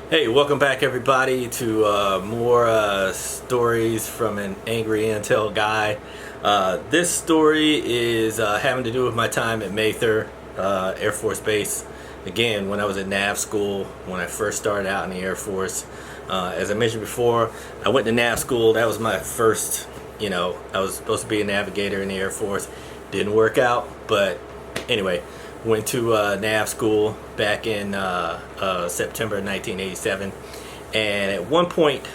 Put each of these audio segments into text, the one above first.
Hey, welcome back everybody to more stories from an angry intel guy. This story is having to do with my time at Mather Air Force Base. Again, when I was at nav school, when I first started out in the Air Force. As I mentioned before, I went to nav school. That was my first, I was supposed to be a navigator in the Air Force. Didn't work out, but anyway. Went to nav school back in September 1987, and at one point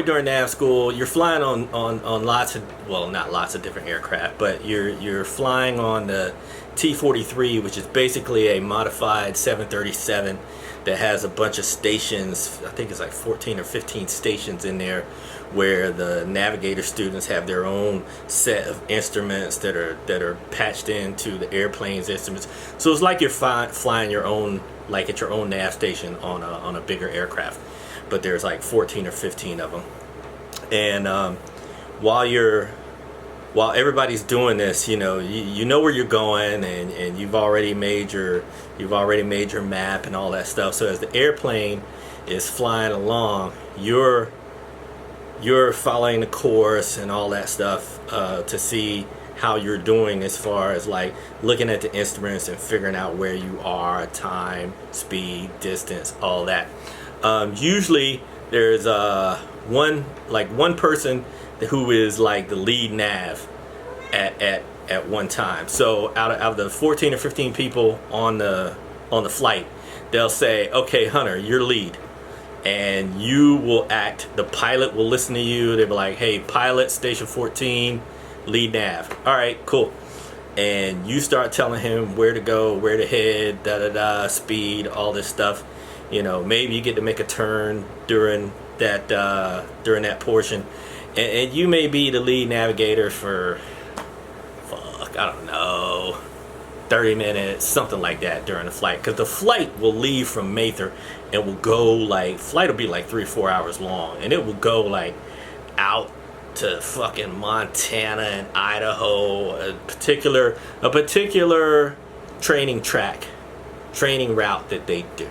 during nav school, you're flying on lots of, well, not lots of different aircraft, but you're flying on the T-43, which is basically a modified 737 that has a bunch of stations. I think it's like 14 or 15 stations in there, where the navigator students have their own set of instruments that are patched into the airplane's instruments. So it's like you're flying your own, like at your own nav station on a bigger aircraft, but there's like 14 or 15 of them. And while everybody's doing this, you know where you're going, and you've already made your map and all that stuff. So as the airplane is flying along, you're following the course and all that stuff to see how you're doing, as far as like looking at the instruments and figuring out where you are, time, speed, distance, all that. Usually there's one person who is like the lead nav at one time. So out of the 14 or 15 people on the flight, they'll say, okay, Hunter, you're lead. And you will act, the pilot will listen to you. They'll be like, hey, pilot, station 14, lead nav. All right, cool. And you start telling him where to go, where to head, speed, all this stuff. Maybe you get to make a turn during that portion. And you may be the lead navigator for, I don't know, 30 minutes, something like that during the flight. Because the flight will leave from Mather and will go flight will be like 3 or 4 hours long. And it will go like out to fucking Montana and Idaho, a particular training route that they do.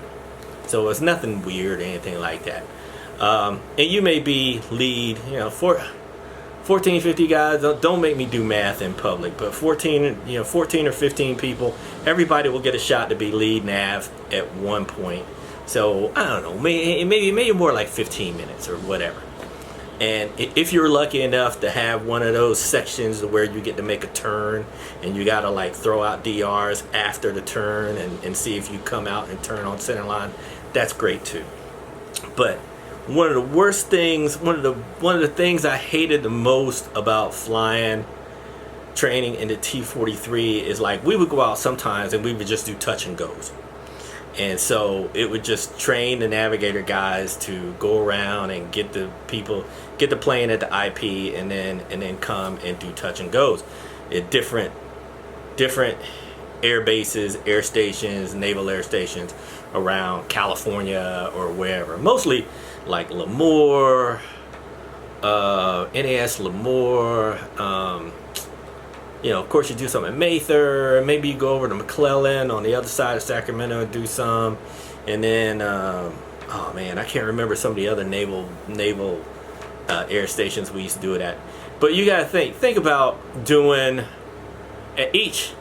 So it's nothing weird or anything like that. And you may be lead, 14, 50 guys, don't make me do math in public, but 14 or 15 people, everybody will get a shot to be lead nav at one point. So, I don't know, maybe more like 15 minutes or whatever. And if you're lucky enough to have one of those sections where you get to make a turn and you gotta like throw out DRs after the turn and see if you come out and turn on center line, that's great too. But one of the worst things, one of the things I hated the most about flying training in the T-43 is like we would go out sometimes and we would just do touch and goes. And so it would just train the navigator guys to go around and get the plane at the IP, and then come and do touch and goes at different air bases, air stations, naval air stations around California or wherever. Mostly like Lemoore, NAS Lemoore. Of course, you do something at Mather. Maybe you go over to McClellan on the other side of Sacramento and do some. And then, oh man, I can't remember some of the other naval air stations we used to do it at. But you gotta think about doing at each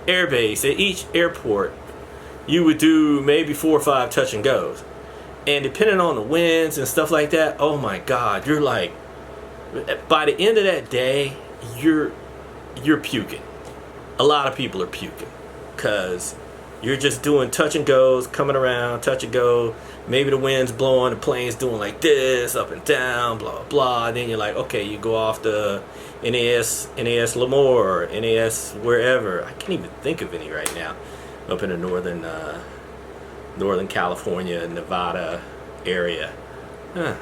air base, at each airport, you would do maybe 4 or 5 touch and goes. And depending on the winds and stuff like that, oh my God, you're like, by the end of that day, you're puking. A lot of people are puking because you're just doing touch and goes, coming around, touch and go. Maybe the wind's blowing, the plane's doing like this, up and down, blah, blah, blah. And then you're like, okay, you go off the NAS Lemoore, NAS wherever. I can't even think of any right now. Up in the northern California, Nevada area.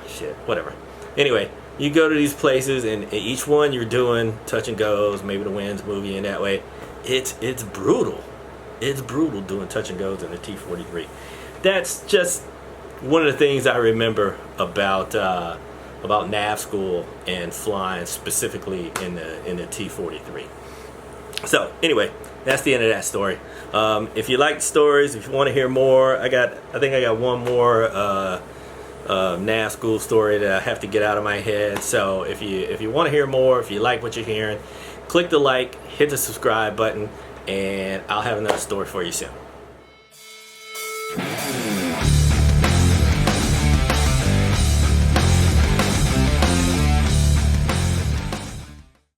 Shit, whatever. Anyway, you go to these places, and each one you're doing touch and goes. Maybe the wind's moving in that way. It's brutal. It's brutal doing touch and goes in the T-43. That's just one of the things I remember about nav school and flying specifically in the T-43. So anyway, that's the end of that story. If you like stories, if you want to hear more, I think I got one more NAV school story that I have to get out of my head. So if you want to hear more, if you like what you're hearing, click the like, hit the subscribe button, and I'll have another story for you soon.